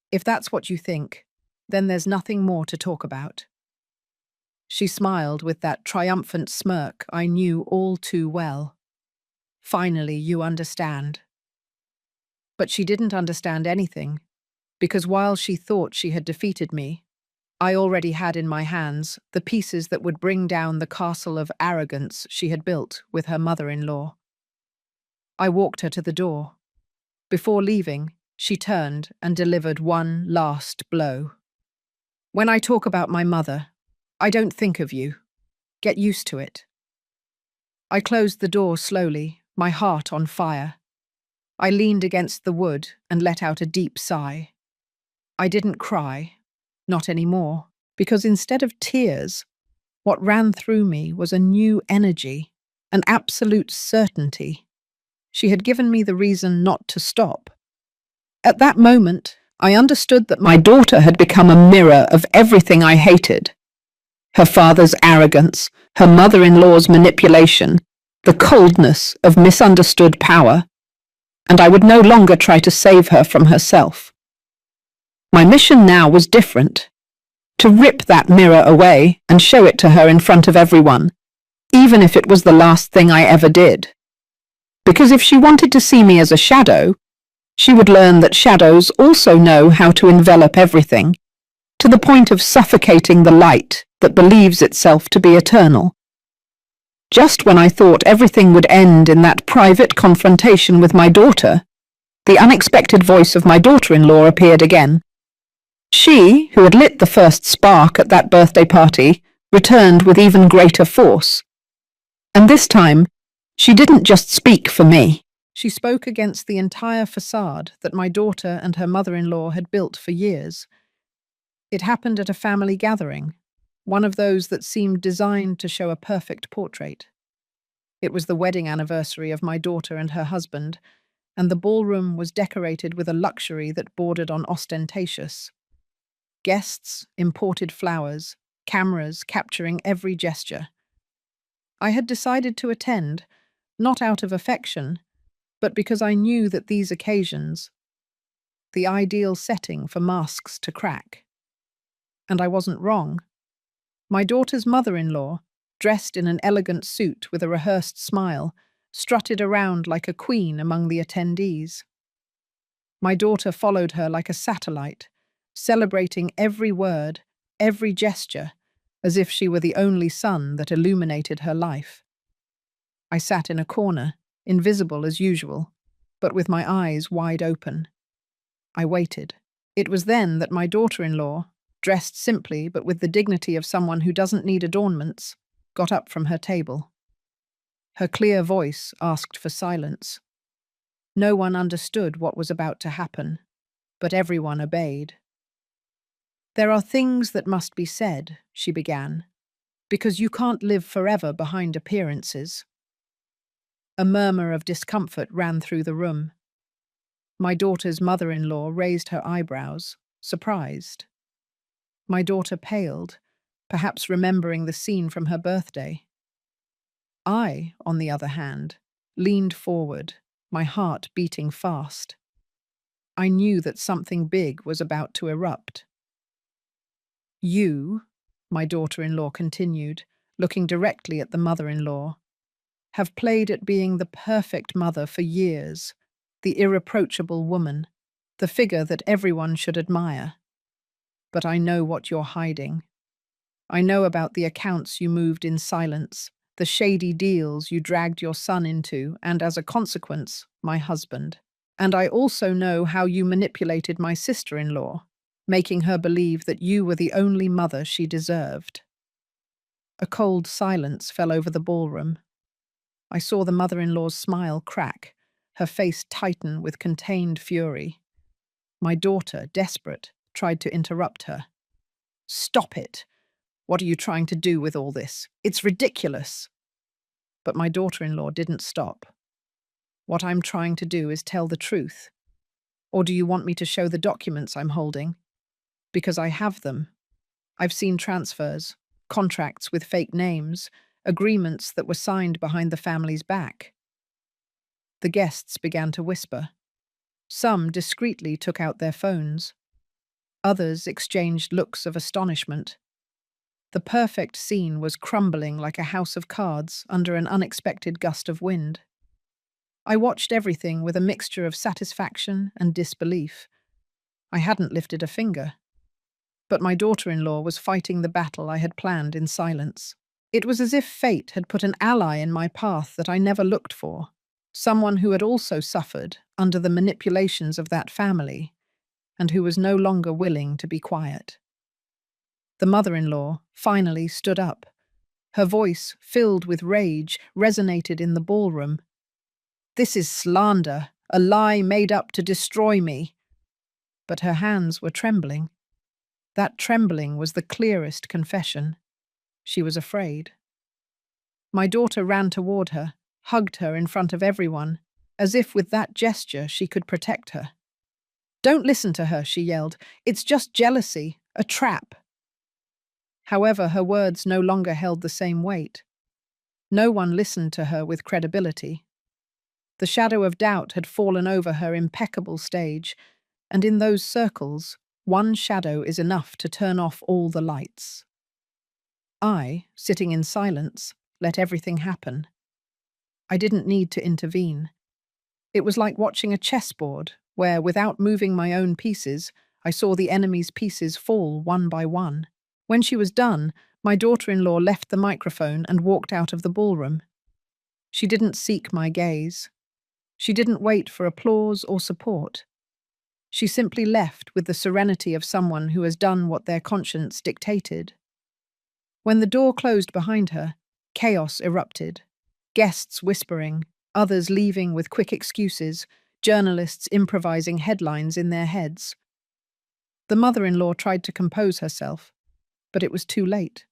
"If that's what you think, then there's nothing more to talk about." She smiled with that triumphant smirk I knew all too well. "Finally, you understand." But she didn't understand anything, because while she thought she had defeated me, I already had in my hands the pieces that would bring down the castle of arrogance she had built with her mother-in-law. I walked her to the door. Before leaving, she turned and delivered one last blow. "When I talk about my mother, I don't think of you. Get used to it." I closed the door slowly, my heart on fire. I leaned against the wood and let out a deep sigh. I didn't cry, not anymore, because instead of tears, what ran through me was a new energy, an absolute certainty. She had given me the reason not to stop. At that moment, I understood that my daughter had become a mirror of everything I hated. Her father's arrogance, her mother-in-law's manipulation, the coldness of misunderstood power, and I would no longer try to save her from herself. My mission now was different: to rip that mirror away and show it to her in front of everyone, even if it was the last thing I ever did. Because if she wanted to see me as a shadow, she would learn that shadows also know how to envelop everything, to the point of suffocating the light that believes itself to be eternal. Just when I thought everything would end in that private confrontation with my daughter, the unexpected voice of my daughter-in-law appeared again. She, who had lit the first spark at that birthday party, returned with even greater force. And this time, she didn't just speak for me. She spoke against the entire facade that my daughter and her mother-in-law had built for years. It happened at a family gathering, one of those that seemed designed to show a perfect portrait. It was the wedding anniversary of my daughter and her husband, and the ballroom was decorated with a luxury that bordered on ostentatious. Guests, imported flowers, cameras capturing every gesture. I had decided to attend, not out of affection, but because I knew that these occasions, the ideal setting for masks to crack. And I wasn't wrong. My daughter's mother-in-law, dressed in an elegant suit with a rehearsed smile, strutted around like a queen among the attendees. My daughter followed her like a satellite, celebrating every word, every gesture, as if she were the only sun that illuminated her life. I sat in a corner, invisible as usual, but with my eyes wide open. I waited. It was then that my daughter-in-law, dressed simply but with the dignity of someone who doesn't need adornments, got up from her table. Her clear voice asked for silence. No one understood what was about to happen, but everyone obeyed. "There are things that must be said," she began, "because you can't live forever behind appearances." A murmur of discomfort ran through the room. My daughter's mother-in-law raised her eyebrows, surprised. My daughter paled, perhaps remembering the scene from her birthday. I, on the other hand, leaned forward, my heart beating fast. I knew that something big was about to erupt. "You," my daughter-in-law continued, looking directly at the mother-in-law, "have played at being the perfect mother for years, the irreproachable woman, the figure that everyone should admire. But I know what you're hiding. I know about the accounts you moved in silence, the shady deals you dragged your son into, and as a consequence, my husband. And I also know how you manipulated my sister-in-law, making her believe that you were the only mother she deserved." A cold silence fell over the ballroom. I saw the mother-in-law's smile crack, her face tighten with contained fury. My daughter, desperate, tried to interrupt her. "Stop it! What are you trying to do with all this? It's ridiculous!" But my daughter-in-law didn't stop. "What I'm trying to do is tell the truth. Or do you want me to show the documents I'm holding? Because I have them. I've seen transfers, contracts with fake names, agreements that were signed behind the family's back." The guests began to whisper. Some discreetly took out their phones. Others exchanged looks of astonishment. The perfect scene was crumbling like a house of cards under an unexpected gust of wind. I watched everything with a mixture of satisfaction and disbelief. I hadn't lifted a finger. But my daughter-in-law was fighting the battle I had planned in silence. It was as if fate had put an ally in my path that I never looked for, someone who had also suffered under the manipulations of that family, and who was no longer willing to be quiet. The mother-in-law finally stood up. Her voice, filled with rage, resonated in the ballroom. "This is slander, a lie made up to destroy me." But her hands were trembling. That trembling was the clearest confession. She was afraid. My daughter ran toward her, hugged her in front of everyone, as if with that gesture she could protect her. "Don't listen to her," she yelled. "It's just jealousy, a trap." However, her words no longer held the same weight. No one listened to her with credibility. The shadow of doubt had fallen over her impeccable stage, and in those circles, one shadow is enough to turn off all the lights. I, sitting in silence, let everything happen. I didn't need to intervene. It was like watching a chessboard, where, without moving my own pieces, I saw the enemy's pieces fall one by one. When she was done, my daughter-in-law left the microphone and walked out of the ballroom. She didn't seek my gaze. She didn't wait for applause or support. She simply left with the serenity of someone who has done what their conscience dictated. When the door closed behind her, chaos erupted. Guests whispering, others leaving with quick excuses, journalists improvising headlines in their heads. The mother-in-law tried to compose herself, but it was too late.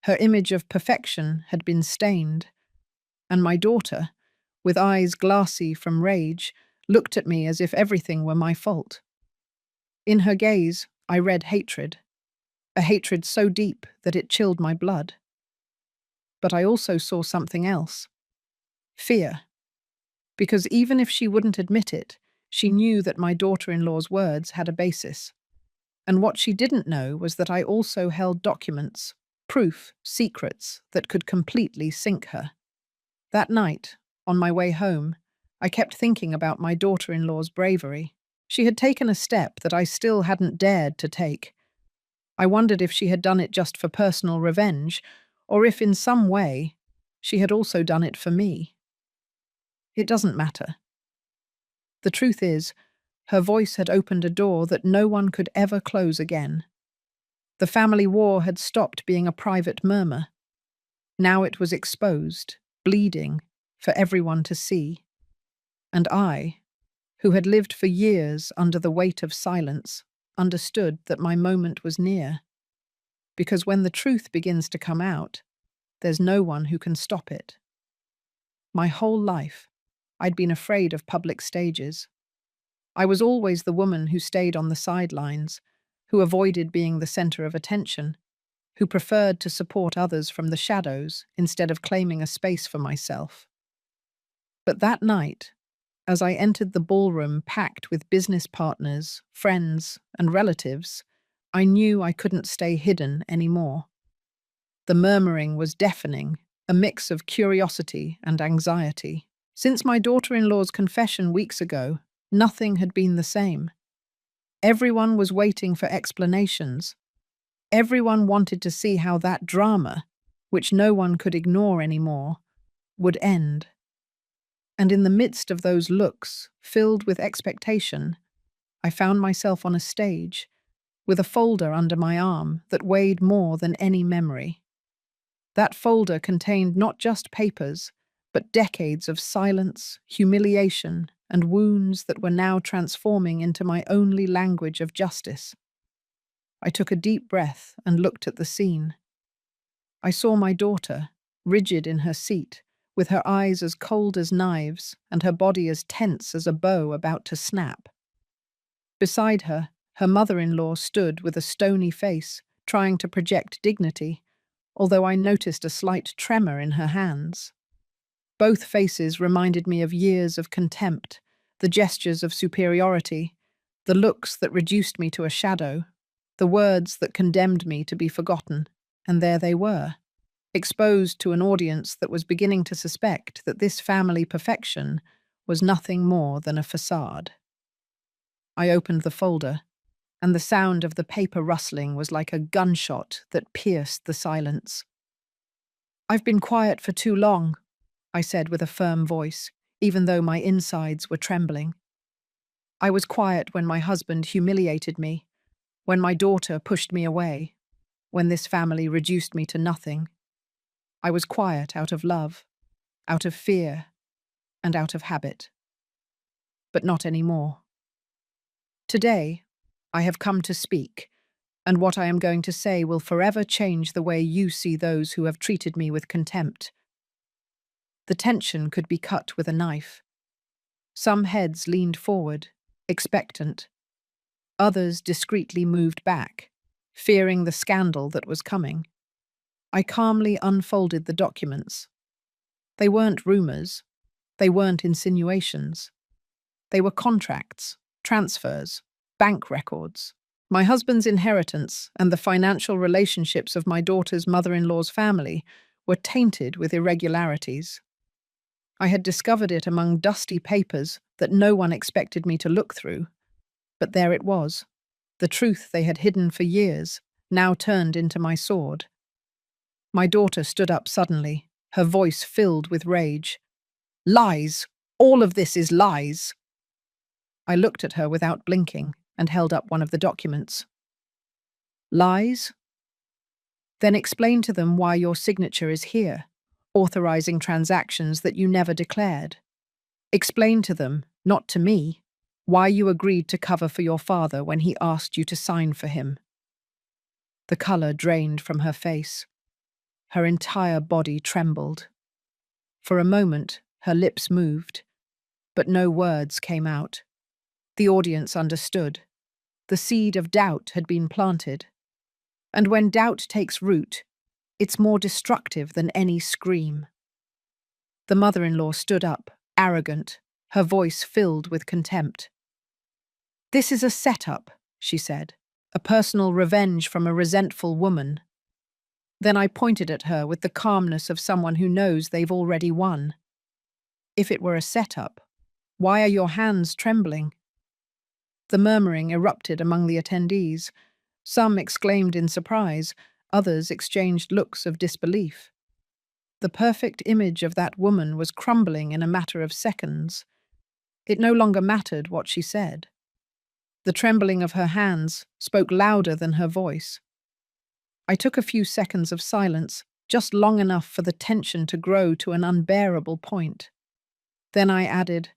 Her image of perfection had been stained, and my daughter, with eyes glassy from rage, looked at me as if everything were my fault. In her gaze, I read hatred, a hatred so deep that it chilled my blood. But I also saw something else. Fear. Because even if she wouldn't admit it, she knew that my daughter-in-law's words had a basis. And what she didn't know was that I also held documents, proof, secrets that could completely sink her. That night, on my way home, I kept thinking about my daughter-in-law's bravery. She had taken a step that I still hadn't dared to take. I wondered if she had done it just for personal revenge, or if in some way, she had also done it for me. It doesn't matter. The truth is, her voice had opened a door that no one could ever close again. The family war had stopped being a private murmur. Now it was exposed, bleeding, for everyone to see. And I, who had lived for years under the weight of silence, understood that my moment was near. Because when the truth begins to come out, there's no one who can stop it. My whole life, I'd been afraid of public stages. I was always the woman who stayed on the sidelines, who avoided being the center of attention, who preferred to support others from the shadows instead of claiming a space for myself. But that night, as I entered the ballroom packed with business partners, friends, and relatives, I knew I couldn't stay hidden anymore. The murmuring was deafening, a mix of curiosity and anxiety. Since my daughter-in-law's confession weeks ago, nothing had been the same. Everyone was waiting for explanations. Everyone wanted to see how that drama, which no one could ignore anymore, would end. And in the midst of those looks, filled with expectation, I found myself on a stage, with a folder under my arm that weighed more than any memory. That folder contained not just papers, but decades of silence, humiliation, and wounds that were now transforming into my only language of justice. I took a deep breath and looked at the scene. I saw my daughter, rigid in her seat, with her eyes as cold as knives and her body as tense as a bow about to snap. Beside her, her mother-in-law stood with a stony face, trying to project dignity, although I noticed a slight tremor in her hands. Both faces reminded me of years of contempt, the gestures of superiority, the looks that reduced me to a shadow, the words that condemned me to be forgotten, and there they were, exposed to an audience that was beginning to suspect that this family perfection was nothing more than a facade. I opened the folder, and the sound of the paper rustling was like a gunshot that pierced the silence. "I've been quiet for too long," I said with a firm voice, even though my insides were trembling. "I was quiet when my husband humiliated me, when my daughter pushed me away, when this family reduced me to nothing. I was quiet out of love, out of fear, and out of habit. But not anymore. Today, I have come to speak, and what I am going to say will forever change the way you see those who have treated me with contempt." The tension could be cut with a knife. Some heads leaned forward, expectant. Others discreetly moved back, fearing the scandal that was coming. I calmly unfolded the documents. They weren't rumors. They weren't insinuations. They were contracts, transfers, bank records. My husband's inheritance and the financial relationships of my daughter's mother-in-law's family were tainted with irregularities. I had discovered it among dusty papers that no one expected me to look through. But there it was, the truth they had hidden for years, now turned into my sword. My daughter stood up suddenly, her voice filled with rage. "Lies! All of this is lies!" I looked at her without blinking and held up one of the documents. "Lies? Then explain to them why your signature is here, authorizing transactions that you never declared. Explain to them, not to me, why you agreed to cover for your father when he asked you to sign for him." The color drained from her face. Her entire body trembled. For a moment, her lips moved, but no words came out. The audience understood. The seed of doubt had been planted. And when doubt takes root, it's more destructive than any scream. The mother-in-law stood up, arrogant, her voice filled with contempt. "This is a setup," she said, "a personal revenge from a resentful woman." Then I pointed at her with the calmness of someone who knows they've already won. "If it were a setup, why are your hands trembling?" The murmuring erupted among the attendees. Some exclaimed in surprise, others exchanged looks of disbelief. The perfect image of that woman was crumbling in a matter of seconds. It no longer mattered what she said. The trembling of her hands spoke louder than her voice. I took a few seconds of silence, just long enough for the tension to grow to an unbearable point. Then I added,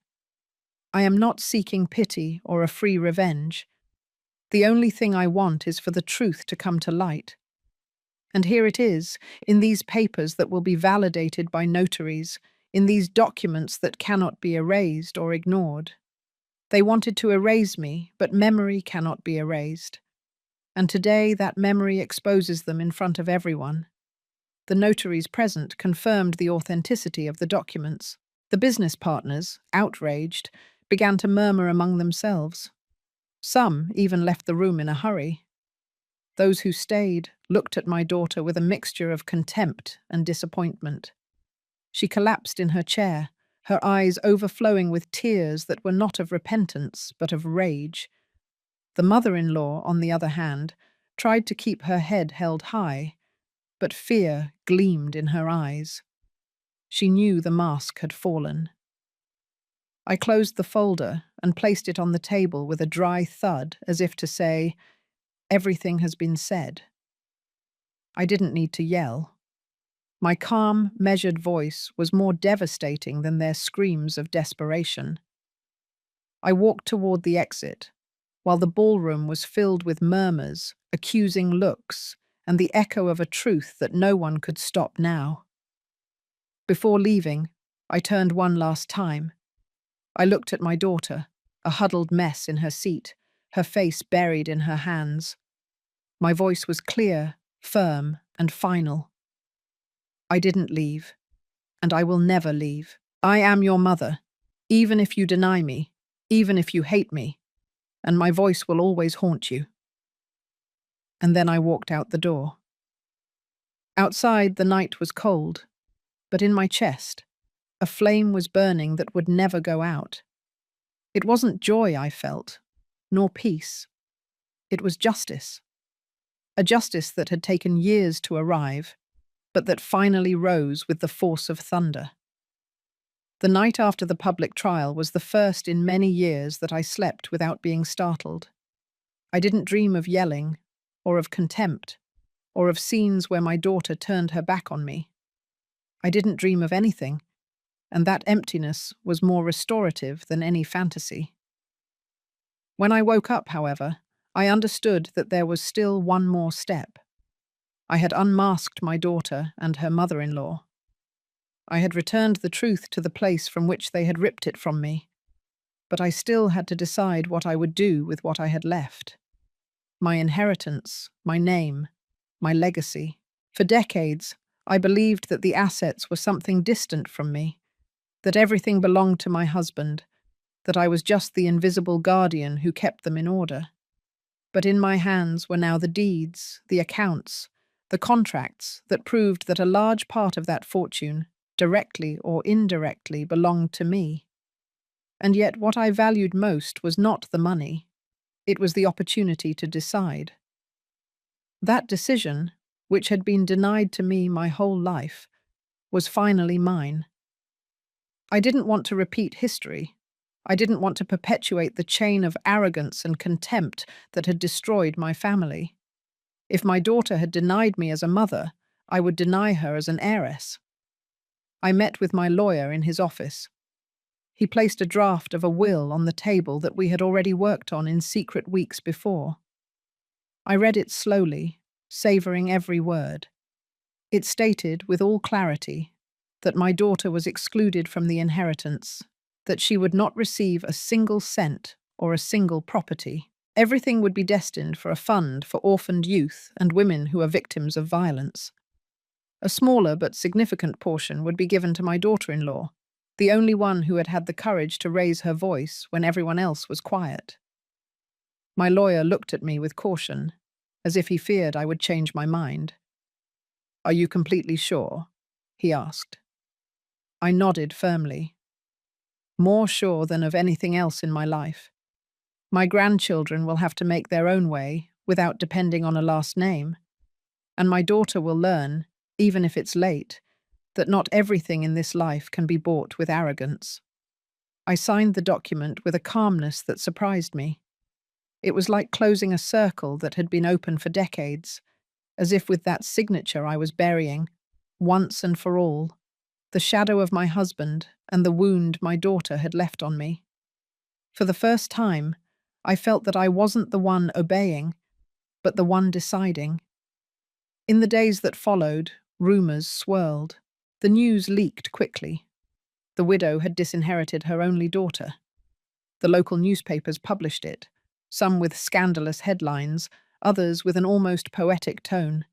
"I am not seeking pity or a free revenge. The only thing I want is for the truth to come to light. And here it is, in these papers that will be validated by notaries, in these documents that cannot be erased or ignored. They wanted to erase me, but memory cannot be erased. And today that memory exposes them in front of everyone." The notaries present confirmed the authenticity of the documents. The business partners, outraged, began to murmur among themselves. Some even left the room in a hurry. Those who stayed looked at my daughter with a mixture of contempt and disappointment. She collapsed in her chair, her eyes overflowing with tears that were not of repentance, but of rage. The mother-in-law, on the other hand, tried to keep her head held high, but fear gleamed in her eyes. She knew the mask had fallen. I closed the folder and placed it on the table with a dry thud, as if to say, "Everything has been said." I didn't need to yell. My calm, measured voice was more devastating than their screams of desperation. I walked toward the exit, while the ballroom was filled with murmurs, accusing looks, and the echo of a truth that no one could stop now. Before leaving, I turned one last time. I looked at my daughter, a huddled mess in her seat, her face buried in her hands. My voice was clear, firm, and final. I didn't leave, and I will never leave. I am your mother, even if you deny me, even if you hate me, and my voice will always haunt you. And then I walked out the door. Outside, the night was cold, but in my chest, a flame was burning that would never go out. It wasn't joy I felt, nor peace. It was justice. A justice that had taken years to arrive, but that finally rose with the force of thunder. The night after the public trial was the first in many years that I slept without being startled. I didn't dream of yelling, or of contempt, or of scenes where my daughter turned her back on me. I didn't dream of anything, and that emptiness was more restorative than any fantasy. When I woke up, however, I understood that there was still one more step. I had unmasked my daughter and her mother-in-law. I had returned the truth to the place from which they had ripped it from me, but I still had to decide what I would do with what I had left. My inheritance, my name, my legacy. For decades, I believed that the assets were something distant from me, that everything belonged to my husband, that I was just the invisible guardian who kept them in order. But in my hands were now the deeds, the accounts, the contracts that proved that a large part of that fortune, directly or indirectly, belonged to me. And yet what I valued most was not the money. It was the opportunity to decide. That decision, which had been denied to me my whole life, was finally mine. I didn't want to repeat history. I didn't want to perpetuate the chain of arrogance and contempt that had destroyed my family. If my daughter had denied me as a mother, I would deny her as an heiress. I met with my lawyer in his office. He placed a draft of a will on the table that we had already worked on in secret weeks before. I read it slowly, savoring every word. It stated with all clarity that my daughter was excluded from the inheritance, that she would not receive a single cent or a single property. Everything would be destined for a fund for orphaned youth and women who are victims of violence. A smaller but significant portion would be given to my daughter-in-law, the only one who had had the courage to raise her voice when everyone else was quiet. My lawyer looked at me with caution, as if he feared I would change my mind. "Are you completely sure?" he asked. I nodded firmly. More sure than of anything else in my life. My grandchildren will have to make their own way without depending on a last name, and my daughter will learn, even if it's late, that not everything in this life can be bought with arrogance. I signed the document with a calmness that surprised me. It was like closing a circle that had been open for decades, as if with that signature I was burying, once and for all, the shadow of my husband and the wound my daughter had left on me. For the first time, I felt that I wasn't the one obeying, but the one deciding. In the days that followed, rumours swirled. The news leaked quickly. The widow had disinherited her only daughter. The local newspapers published it, some with scandalous headlines, others with an almost poetic tone.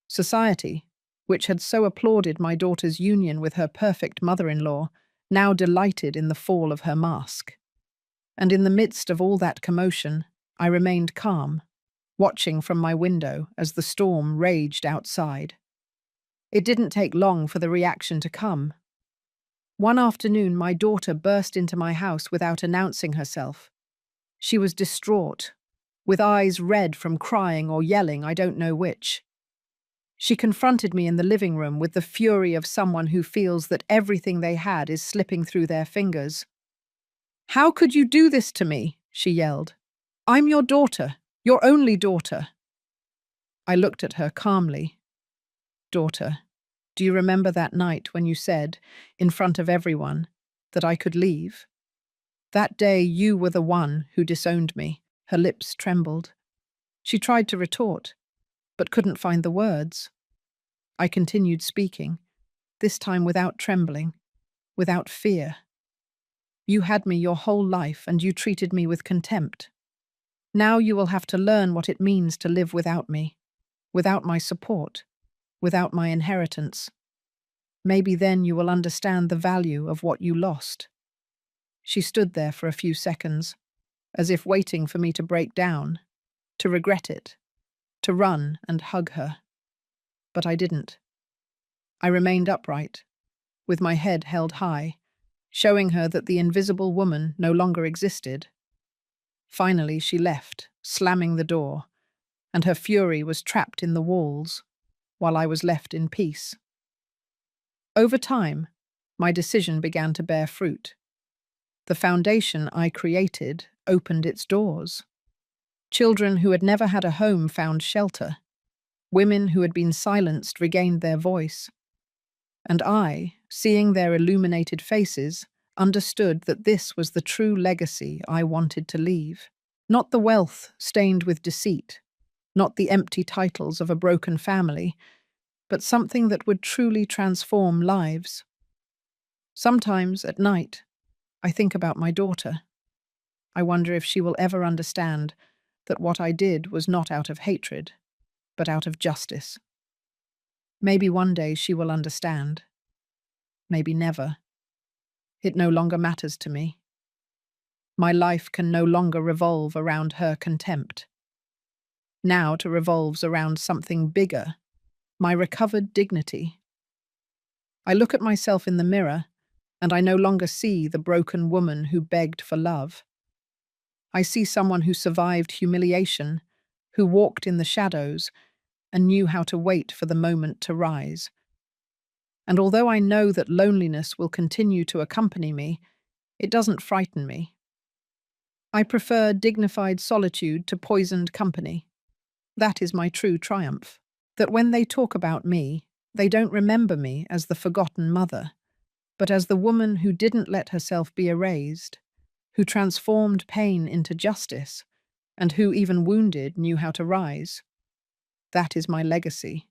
Society, which had so applauded my daughter's union with her perfect mother-in-law, now delighted in the fall of her mask. And in the midst of all that commotion, I remained calm, watching from my window as the storm raged outside. It didn't take long for the reaction to come. One afternoon, my daughter burst into my house without announcing herself. She was distraught, with eyes red from crying or yelling, I don't know which. She confronted me in the living room with the fury of someone who feels that everything they had is slipping through their fingers. "How could you do this to me?" she yelled. "I'm your daughter, your only daughter." I looked at her calmly. "Daughter, do you remember that night when you said, in front of everyone, that I could leave? That day you were the one who disowned me." Her lips trembled. She tried to retort, but couldn't find the words. I continued speaking, this time without trembling, without fear. "You had me your whole life and you treated me with contempt. Now you will have to learn what it means to live without me, without my support, without my inheritance. Maybe then you will understand the value of what you lost." She stood there for a few seconds, as if waiting for me to break down, to regret it, to run and hug her. But I didn't. I remained upright, with my head held high, showing her that the invisible woman no longer existed. Finally, she left, slamming the door, and her fury was trapped in the walls, while I was left in peace. Over time, my decision began to bear fruit. The foundation I created opened its doors. Children who had never had a home found shelter. Women who had been silenced regained their voice. And I, seeing their illuminated faces, understood that this was the true legacy I wanted to leave. Not the wealth stained with deceit, not the empty titles of a broken family, but something that would truly transform lives. Sometimes, at night, I think about my daughter. I wonder if she will ever understand that what I did was not out of hatred, but out of justice. Maybe one day she will understand. Maybe never. It no longer matters to me. My life can no longer revolve around her contempt. Now it revolves around something bigger, my recovered dignity. I look at myself in the mirror, and I no longer see the broken woman who begged for love. I see someone who survived humiliation, who walked in the shadows, and knew how to wait for the moment to rise. And although I know that loneliness will continue to accompany me, it doesn't frighten me. I prefer dignified solitude to poisoned company. That is my true triumph. That when they talk about me, they don't remember me as the forgotten mother, but as the woman who didn't let herself be erased, who transformed pain into justice, and who, even wounded, knew how to rise. That is my legacy.